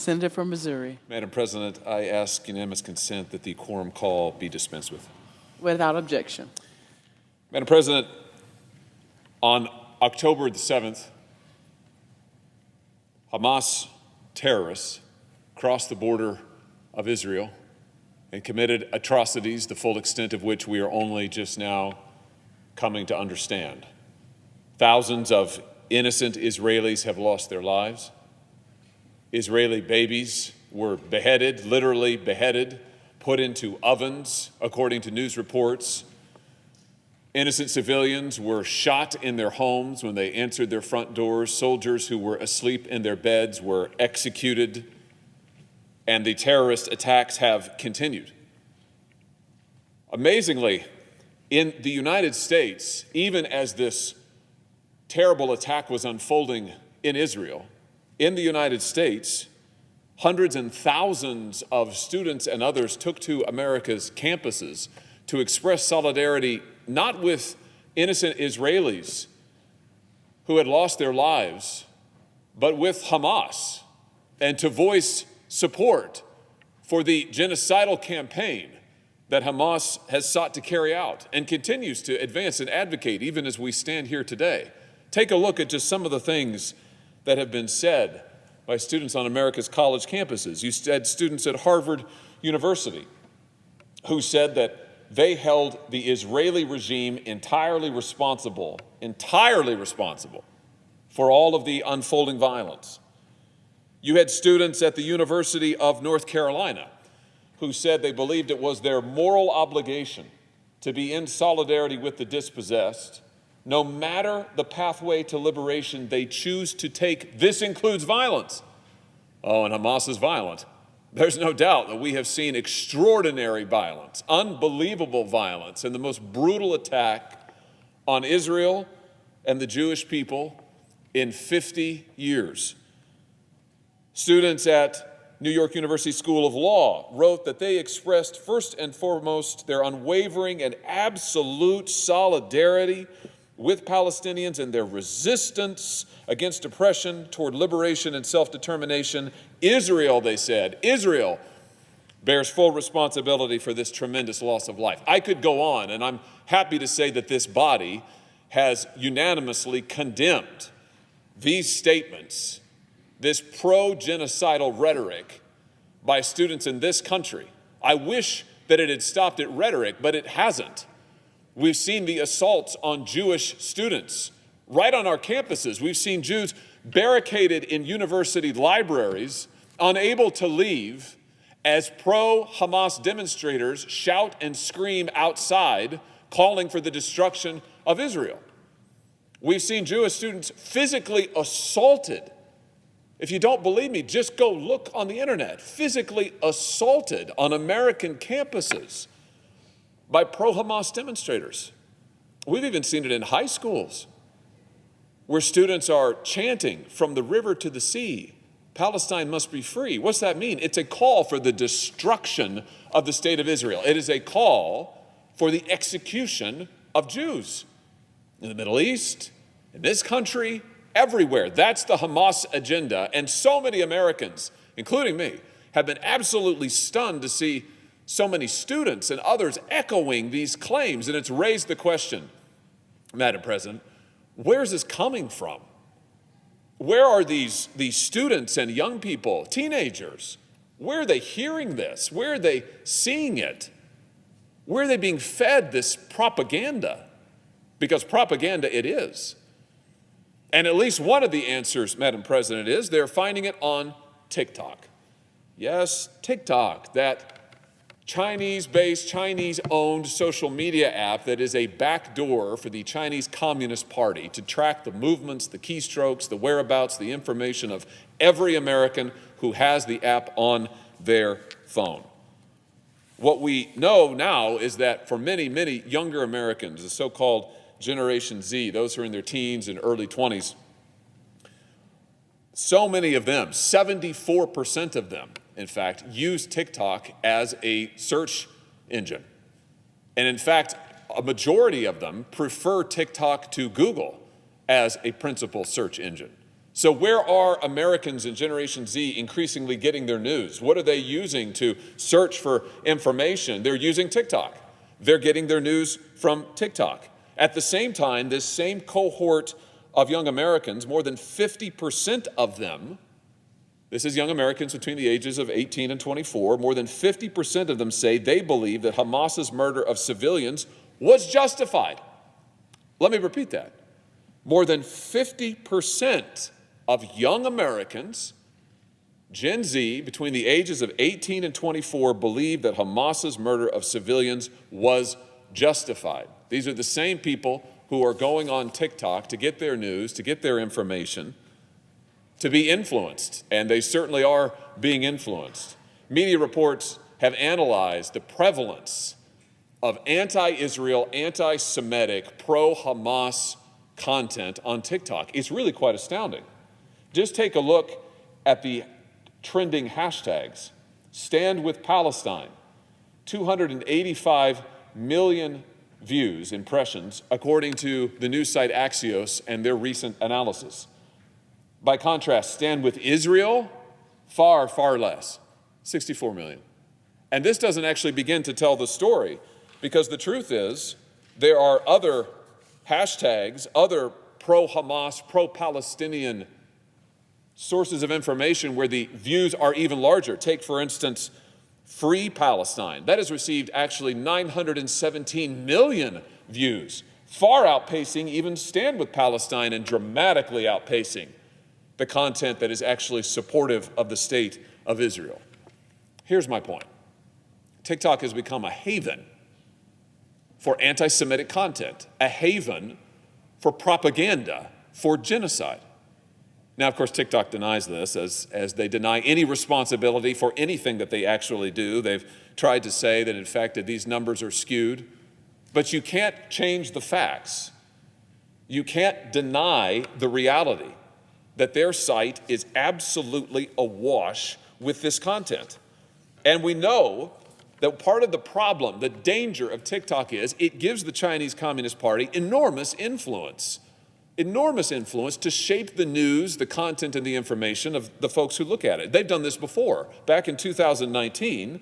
Senator from Missouri. Madam President, I ask unanimous consent that the quorum call be dispensed with. Without objection. Madam President, on October the 7th, Hamas terrorists crossed the border of Israel and committed atrocities, the full extent of which we are only just now coming to understand. Thousands of innocent Israelis have lost their lives. Israeli babies were beheaded, literally beheaded, put into ovens, according to news reports. Innocent civilians were shot in their homes when they answered their front doors. Soldiers who were asleep in their beds were executed, and the terrorist attacks have continued. Amazingly, in the United States, even as this terrible attack was unfolding in Israel, in the United States, hundreds and thousands of students and others took to America's campuses to express solidarity not with innocent Israelis who had lost their lives, but with Hamas, and to voice support for the genocidal campaign that Hamas has sought to carry out and continues to advance and advocate even as we stand here today. Take a look at just some of the things that have been said by students on America's college campuses. You had students at Harvard University who said that they held the Israeli regime entirely responsible for all of the unfolding violence. You had students at the University of North Carolina who said they believed it was their moral obligation to be in solidarity with the dispossessed, no matter the pathway to liberation they choose to take. This includes violence. Oh, and Hamas is violent. There's no doubt that we have seen extraordinary violence, unbelievable violence, and the most brutal attack on Israel and the Jewish people in 50 years. Students at New York University School of Law wrote that they expressed first and foremost their unwavering and absolute solidarity with Palestinians and their resistance against oppression toward liberation and self-determination. Israel, they said, Israel bears full responsibility for this tremendous loss of life. I could go on, and I'm happy to say that this body has unanimously condemned these statements, this pro-genocidal rhetoric by students in this country. I wish that it had stopped at rhetoric, but it hasn't. We've seen the assaults on Jewish students right on our campuses. We've seen Jews barricaded in university libraries, unable to leave, as pro-Hamas demonstrators shout and scream outside, calling for the destruction of Israel. We've seen Jewish students physically assaulted. If you don't believe me, just go look on the internet. Physically assaulted on American campuses by pro-Hamas demonstrators. We've even seen it in high schools where students are chanting from the river to the sea, Palestine must be free. What's that mean? It's a call for the destruction of the state of Israel. It is a call for the execution of Jews in the Middle East, in this country, everywhere. That's the Hamas agenda. And so many Americans, including me, have been absolutely stunned to see so many students and others echoing these claims. And it's raised the question, Madam President, where's this coming from? Where are these students and young people, teenagers? Where are they hearing this? Where are they seeing it? Where are they being fed this propaganda? Because propaganda it is. And at least one of the answers, Madam President, is they're finding it on TikTok. Yes, TikTok, that Chinese-based, Chinese-owned social media app that is a backdoor for the Chinese Communist Party to track the movements, the keystrokes, the whereabouts, the information of every American who has the app on their phone. What we know now is that for many, many younger Americans, the so-called Generation Z, those who are in their teens and early 20s, so many of them, 74% of them, in fact, use TikTok as a search engine. And in fact, a majority of them prefer TikTok to Google as a principal search engine. So where are Americans in Generation Z increasingly getting their news? What are they using to search for information? They're using TikTok. They're getting their news from TikTok. At the same time, this same cohort of young Americans, more than 50% of them, this is young Americans between the ages of 18 and 24, more than 50% of them say they believe that Hamas's murder of civilians was justified. Let me repeat that. More than 50% of young Americans, Gen Z, between the ages of 18 and 24, believe that Hamas's murder of civilians was justified. These are the same people who are going on TikTok to get their news, to get their information, to be influenced, and they certainly are being influenced. Media reports have analyzed the prevalence of anti-Israel, anti-Semitic, pro-Hamas content on TikTok. It's really quite astounding. Just take a look at the trending hashtags. Stand with Palestine, 285 million views, impressions, according to the news site Axios and their recent analysis. By contrast, Stand with Israel, far, far less, 64 million. And this doesn't actually begin to tell the story, because the truth is there are other hashtags, other pro-Hamas, pro-Palestinian sources of information where the views are even larger. Take, for instance, Free Palestine. That has received actually 917 million views, far outpacing even Stand with Palestine and dramatically outpacing the content that is actually supportive of the state of Israel. Here's my point. TikTok has become a haven for anti-Semitic content, a haven for propaganda, for genocide. Now, of course, TikTok denies this, as they deny any responsibility for anything that they actually do. They've tried to say that, in fact, that these numbers are skewed. But you can't change the facts. You can't deny the reality that their site is absolutely awash with this content. And we know that part of the problem, the danger of TikTok is it gives the Chinese Communist Party enormous influence to shape the news, the content, and the information of the folks who look at it. They've done this before. Back in 2019,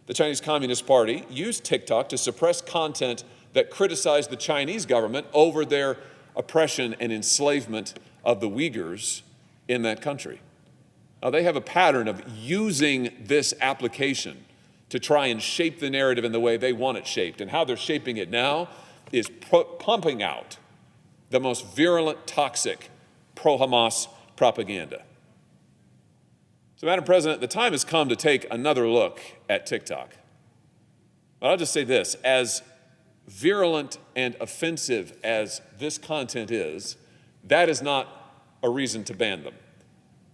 the Chinese Communist Party used TikTok to suppress content that criticized the Chinese government over their oppression and enslavement of the Uyghurs in that country. Now, they have a pattern of using this application to try and shape the narrative in the way they want it shaped. And how they're shaping it now is pumping out the most virulent, toxic, pro-Hamas propaganda. So, Madam President, the time has come to take another look at TikTok. But I'll just say this, as virulent and offensive as this content is, that is not a reason to ban them.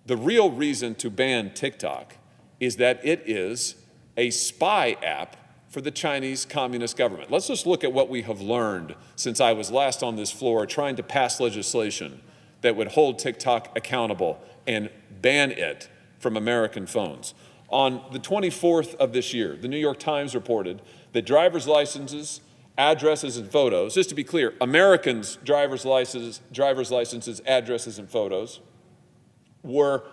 The real reason to ban TikTok is that it is a spy app for the Chinese Communist government. Let's just look at what we have learned since I was last on this floor trying to pass legislation that would hold TikTok accountable and ban it from American phones. On the 24th of this year, the New York Times reported that driver's licenses, addresses, and photos, just to be clear, Americans' driver's licenses, addresses, and photos were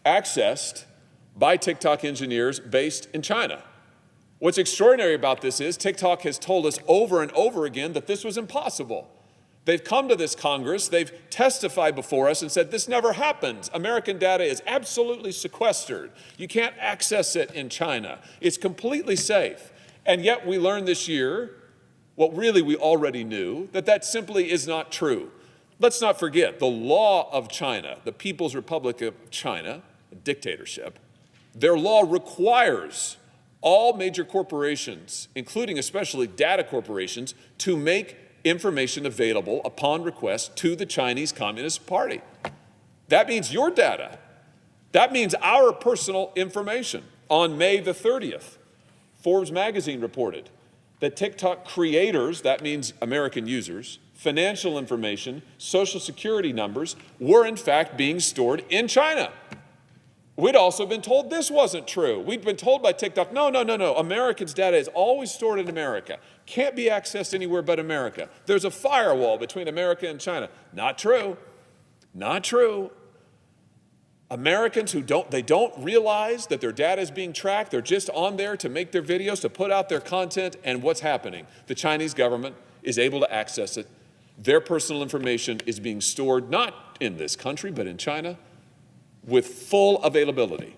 accessed by TikTok engineers based in China. What's extraordinary about this is TikTok has told us over and over again that this was impossible. They've come to this Congress, they've testified before us and said this never happens. American data is absolutely sequestered. You can't access it in China. It's completely safe. And yet we learned this year, what really we already knew, that simply is not true. Let's not forget, the law of China, the People's Republic of China, a dictatorship, their law requires all major corporations, including especially data corporations, to make information available upon request to the Chinese Communist Party. That means your data. That means our personal information. On May the 30th, Forbes magazine reported that TikTok creators, that means American users, financial information, social security numbers, were in fact being stored in China. We'd also been told this wasn't true. We'd been told by TikTok, no, Americans' data is always stored in America. Can't be accessed anywhere but America. There's a firewall between America and China. Not true. Not true. Americans who don't realize that their data is being tracked. They're just on there to make their videos, to put out their content, and what's happening? The Chinese government is able to access it. Their personal information is being stored not in this country, but in China, with full availability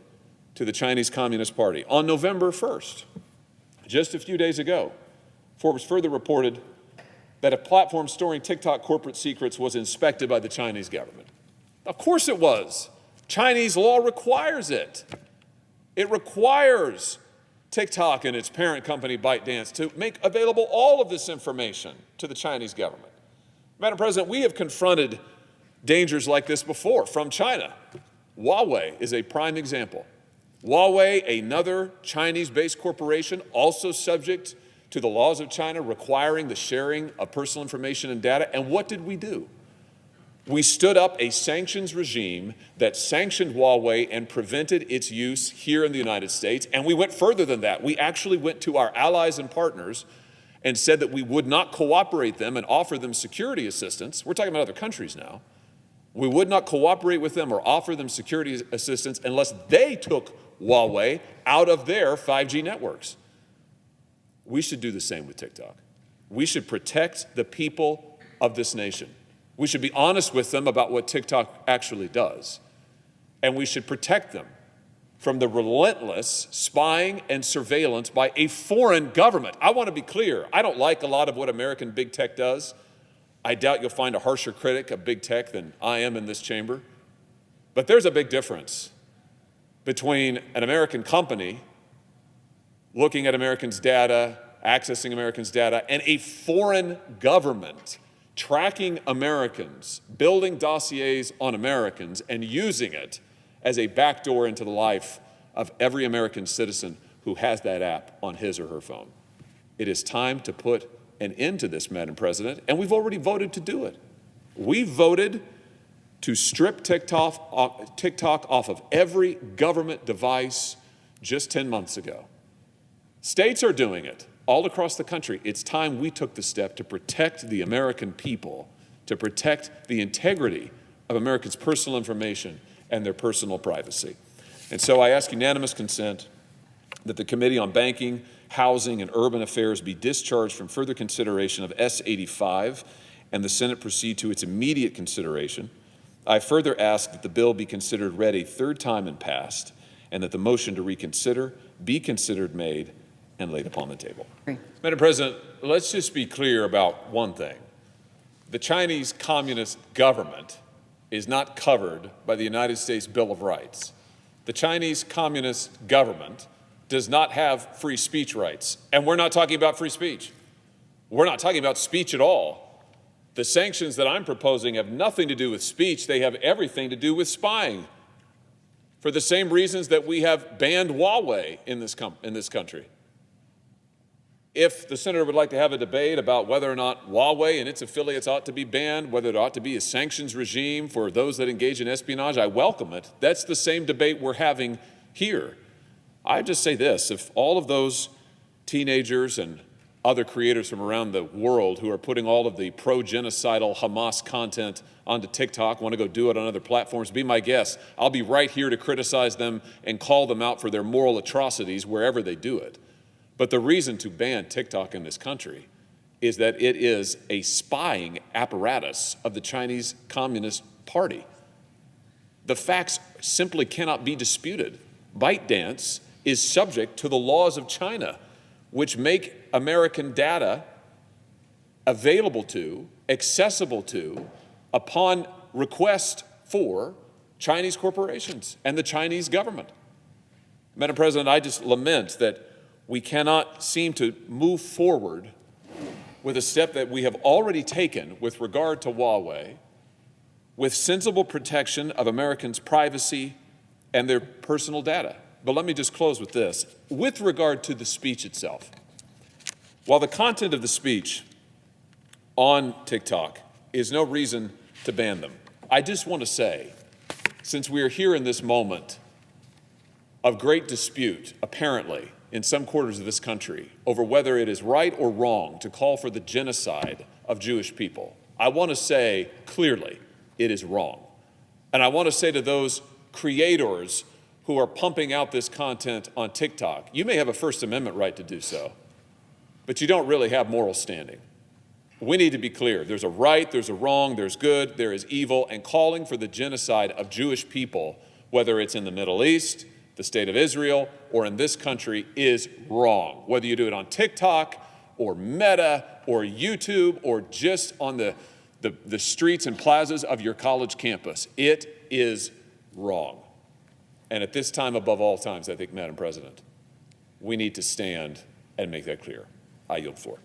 to the Chinese Communist Party. On November 1st, just a few days ago, Forbes further reported that a platform storing TikTok corporate secrets was inspected by the Chinese government. Of course it was. Chinese law requires it. It requires TikTok and its parent company ByteDance to make available all of this information to the Chinese government. Madam President, we have confronted dangers like this before from China. Huawei is a prime example. Huawei, another Chinese-based corporation, also subject to the laws of China requiring the sharing of personal information and data. And what did we do? We stood up a sanctions regime that sanctioned Huawei and prevented its use here in the United States. And we went further than that. We actually went to our allies and partners and said that we would not cooperate them and offer them security assistance. We're talking about other countries now. We would not cooperate with them or offer them security assistance unless they took Huawei out of their 5G networks. We should do the same with TikTok. We should protect the people of this nation. We should be honest with them about what TikTok actually does. And we should protect them from the relentless spying and surveillance by a foreign government. I want to be clear. I don't like a lot of what American big tech does. I doubt you'll find a harsher critic of big tech than I am in this chamber. But there's a big difference between an American company looking at Americans' data, accessing Americans' data, and a foreign government tracking Americans, building dossiers on Americans, and using it as a backdoor into the life of every American citizen who has that app on his or her phone. It is time to put an end to this, Madam President, and we've already voted to do it. We voted to strip TikTok off of every government device just 10 months ago. States are doing it all across the country. It's time we took the step to protect the American people, to protect the integrity of Americans' personal information and their personal privacy. And so I ask unanimous consent that the Committee on Banking, Housing, and Urban Affairs be discharged from further consideration of S-85 and the Senate proceed to its immediate consideration. I further ask that the bill be considered read a third time and passed, and that the motion to reconsider be considered made and laid upon the table. Madam President, let's just be clear about one thing. The Chinese Communist government is not covered by the United States Bill of Rights. The Chinese Communist government does not have free speech rights. And we're not talking about free speech. We're not talking about speech at all. The sanctions that I'm proposing have nothing to do with speech. They have everything to do with spying. For the same reasons that we have banned Huawei in this country. If the senator would like to have a debate about whether or not Huawei and its affiliates ought to be banned, whether there ought to be a sanctions regime for those that engage in espionage, I welcome it. That's the same debate we're having here. I just say this, if all of those teenagers and other creators from around the world who are putting all of the pro-genocidal Hamas content onto TikTok want to go do it on other platforms, be my guest. I'll be right here to criticize them and call them out for their moral atrocities wherever they do it. But the reason to ban TikTok in this country is that it is a spying apparatus of the Chinese Communist Party. The facts simply cannot be disputed. ByteDance is subject to the laws of China, which make American data available to, accessible to, upon request for Chinese corporations and the Chinese government. Madam President, I just lament that we cannot seem to move forward with a step that we have already taken with regard to Huawei, with sensible protection of Americans' privacy and their personal data. But let me just close with this. With regard to the speech itself, while the content of the speech on TikTok is no reason to ban them, I just want to say, since we are here in this moment of great dispute, apparently, in some quarters of this country over whether it is right or wrong to call for the genocide of Jewish people, I want to say clearly it is wrong. And I want to say to those creators who are pumping out this content on TikTok, you may have a First Amendment right to do so, but you don't really have moral standing. We need to be clear. There's a right, there's a wrong, there's good, there is evil, and calling for the genocide of Jewish people, whether it's in the Middle East, the state of Israel, or in this country, is wrong. Whether you do it on TikTok or Meta or YouTube or just on the streets and plazas of your college campus, it is wrong. And at this time, above all times, I think, Madam President, we need to stand and make that clear. I yield the floor.